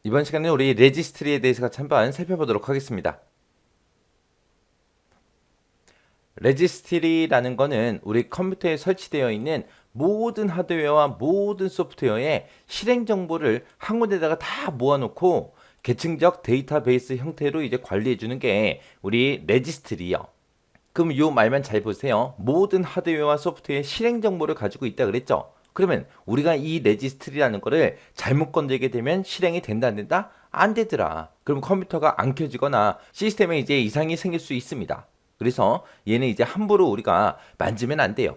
이번 시간에 우리 레지스트리에 대해서 같이 한번 살펴보도록 하겠습니다. 레지스트리라는 거는 우리 컴퓨터에 설치되어 있는 모든 하드웨어와 모든 소프트웨어의 실행 정보를 한 군데다가 다 모아놓고 계층적 데이터베이스 형태로 이제 관리해주는 게 우리 레지스트리요. 그럼 이 말만 잘 보세요. 모든 하드웨어와 소프트웨어의 실행 정보를 가지고 있다 그랬죠? 그러면 우리가 이 레지스트리라는 거를 잘못 건들게 되면 실행이 된다 안 된다? 안 되더라. 그럼 컴퓨터가 안 켜지거나 시스템에 이제 이상이 생길 수 있습니다. 그래서 얘는 이제 함부로 우리가 만지면 안 돼요.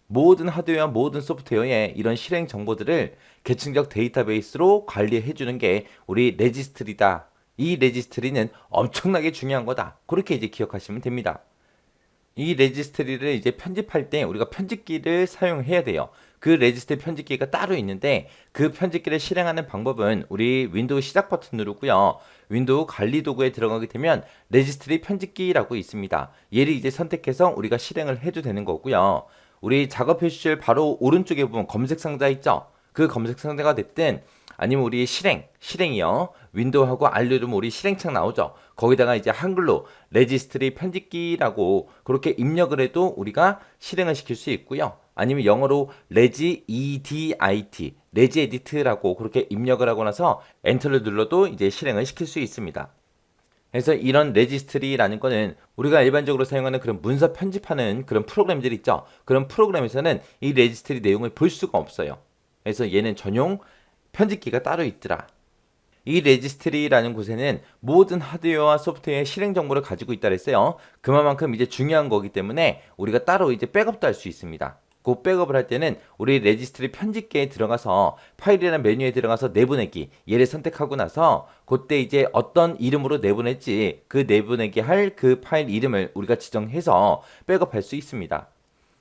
모든 하드웨어와 모든 소프트웨어의 이런 실행 정보들을 계층적 데이터베이스로 관리해 주는 게 우리 레지스트리다. 이 레지스트리는 엄청나게 중요한 거다. 그렇게 이제 기억하시면 됩니다. 이 레지스트리를 이제 편집할 때 우리가 편집기를 사용해야 돼요. 그 레지스트리 편집기가 따로 있는데 그 편집기를 실행하는 방법은 우리 윈도우 시작 버튼 누르고요. 윈도우 관리 도구에 들어가게 되면 레지스트리 편집기라고 있습니다. 얘를 이제 선택해서 우리가 실행을 해도 되는 거고요. 우리 작업 표시줄 바로 오른쪽에 보면 검색 상자 있죠? 그 검색 상자가 됐든 아니면 우리 실행이요. 윈도우하고 R 누르면 우리 실행창 나오죠. 거기다가 이제 한글로 레지스트리 편집기라고 그렇게 입력을 해도 우리가 실행을 시킬 수 있고요. 아니면 영어로 레지 edit, 레지 에디트라고 그렇게 입력을 하고 나서 엔터를 눌러도 이제 실행을 시킬 수 있습니다. 그래서 이런 레지스트리라는 거는 우리가 일반적으로 사용하는 그런 문서 편집하는 그런 프로그램들 있죠. 그런 프로그램에서는 이 레지스트리 내용을 볼 수가 없어요. 그래서 얘는 전용 편집기가 따로 있더라. 이 레지스트리라는 곳에는 모든 하드웨어와 소프트웨어의 실행 정보를 가지고 있다 그랬어요. 그만큼 이제 중요한 거기 때문에 우리가 따로 이제 백업도 할 수 있습니다. 그 백업을 할 때는 우리 레지스트리 편집기에 들어가서 파일이라는 메뉴에 들어가서 내보내기 얘를 선택하고 나서 그때 이제 어떤 이름으로 내보낼지 그 내보내기 할 그 파일 이름을 우리가 지정해서 백업할 수 있습니다.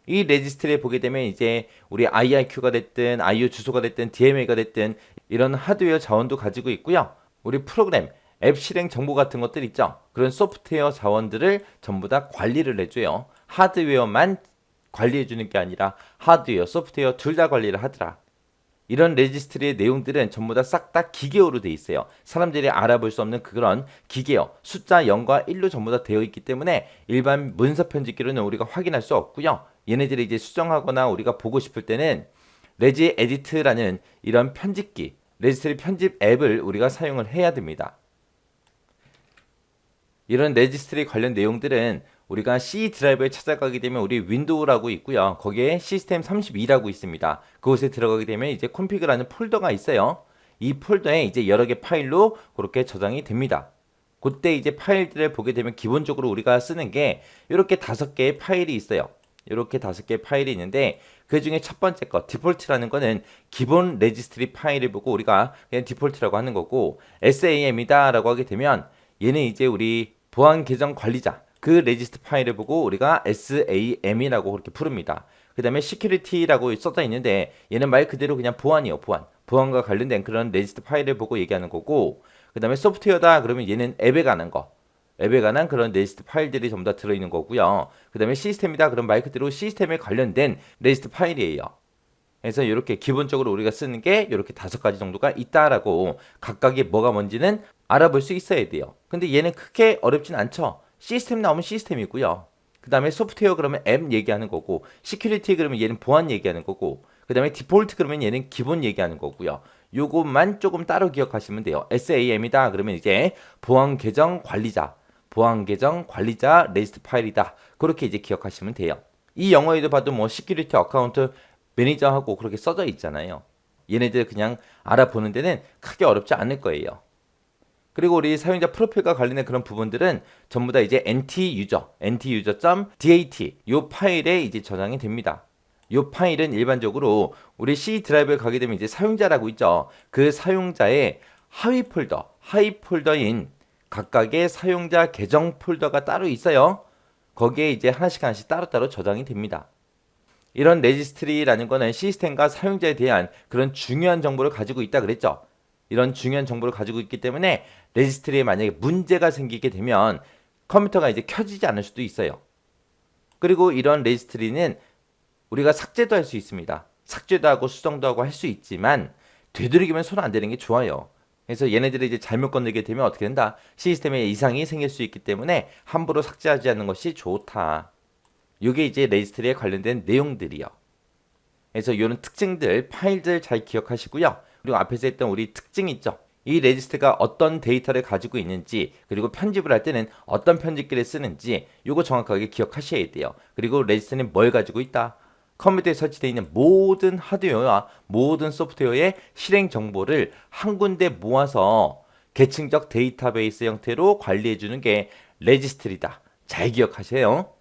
이 레지스트리에 보게 되면 이제 우리 IRQ가 됐든 IO 주소가 됐든 DMA가 됐든 이런 하드웨어 자원도 가지고 있고요. 우리 프로그램, 앱 실행 정보 같은 것들 있죠. 그런 소프트웨어 자원들을 전부 다 관리를 해줘요. 하드웨어만 관리해주는 게 아니라 하드웨어, 소프트웨어 둘 다 관리를 하더라. 이런 레지스트리의 내용들은 전부 다 싹 다 기계어로 돼 있어요. 사람들이 알아볼 수 없는 그런 기계어, 숫자 0과 1로 전부 다 되어 있기 때문에 일반 문서 편집기로는 우리가 확인할 수 없고요. 얘네들이 이제 수정하거나 우리가 보고 싶을 때는 레지 에디트라는 이런 편집기, 레지스트리 편집 앱을 우리가 사용을 해야 됩니다. 이런 레지스트리 관련 내용들은 우리가 C 드라이브에 찾아가게 되면 우리 윈도우라고 있고요. 거기에 시스템 32라고 있습니다. 그곳에 들어가게 되면 이제 콘피그라는 폴더가 있어요. 이 폴더에 이제 여러 개 파일로 그렇게 저장이 됩니다. 그때 이제 파일들을 보게 되면 기본적으로 우리가 쓰는 게 이렇게 5개의 파일이 있어요. 이렇게 5개의 파일이 있는데 그 중에 첫 번째 거 디폴트라는 거는 기본 레지스트리 파일을 보고 우리가 그냥 디폴트라고 하는 거고 SAM이다 라고 하게 되면 얘는 이제 우리 보안 계정 관리자 그 레지스트 파일을 보고 우리가 SAM이라고 그렇게 부릅니다. 그 다음에 security라고 써져 있는데 얘는 말 그대로 그냥 보안이요, 보안. 보안과 관련된 그런 레지스트 파일을 보고 얘기하는 거고 그 다음에 소프트웨어다 그러면 얘는 앱에 관한 거. 앱에 관한 그런 레지스트 파일들이 전부 다 들어있는 거고요. 그 다음에 시스템이다 그럼 말 그대로 시스템에 관련된 레지스트 파일이에요. 그래서 이렇게 기본적으로 우리가 쓰는 게 이렇게 5가지 정도가 있다라고 각각의 뭐가 뭔지는 알아볼 수 있어야 돼요. 근데 얘는 크게 어렵진 않죠. 시스템 나오면 시스템이고요. 그 다음에 소프트웨어 그러면 앱 얘기하는 거고 시큐리티 그러면 얘는 보안 얘기하는 거고 그 다음에 디폴트 그러면 얘는 기본 얘기하는 거고요. 요것만 조금 따로 기억하시면 돼요. SAM이다 그러면 이제 보안 계정 관리자 보안 계정 관리자 레지스트 파일이다. 그렇게 이제 기억하시면 돼요. 이 영어에도 봐도 뭐 시큐리티 어카운트 매니저하고 그렇게 써져 있잖아요. 얘네들 그냥 알아보는 데는 크게 어렵지 않을 거예요. 그리고 우리 사용자 프로필과 관련된 그런 부분들은 전부 다 이제 ntuser.dat 이 파일에 이제 저장이 됩니다. 이 파일은 일반적으로 우리 C 드라이브에 가게 되면 이제 사용자라고 있죠. 그 사용자의 하위 폴더인 각각의 사용자 계정 폴더가 따로 있어요. 거기에 이제 하나씩 따로따로 저장이 됩니다. 이런 레지스트리라는 거는 시스템과 사용자에 대한 그런 중요한 정보를 가지고 있다 그랬죠. 이런 중요한 정보를 가지고 있기 때문에 레지스트리에 만약에 문제가 생기게 되면 컴퓨터가 이제 켜지지 않을 수도 있어요. 그리고 이런 레지스트리는 우리가 삭제도 할 수 있습니다. 삭제도 하고 수정도 하고 할 수 있지만 되도록이면 손 안 대는 게 좋아요. 그래서 얘네들이 이제 잘못 건드리게 되면 어떻게 된다? 시스템에 이상이 생길 수 있기 때문에 함부로 삭제하지 않는 것이 좋다. 이게 이제 레지스트리에 관련된 내용들이요. 그래서 이런 특징들, 파일들 잘 기억하시고요. 그리고 앞에서 했던 우리 특징 있죠? 이 레지스트가 어떤 데이터를 가지고 있는지, 그리고 편집을 할 때는 어떤 편집기를 쓰는지 이거 정확하게 기억하셔야 돼요. 그리고 레지스트는 뭘 가지고 있다? 컴퓨터에 설치되어 있는 모든 하드웨어와 모든 소프트웨어의 실행 정보를 한 군데 모아서 계층적 데이터베이스 형태로 관리해 주는 게 레지스트리다. 잘 기억하세요.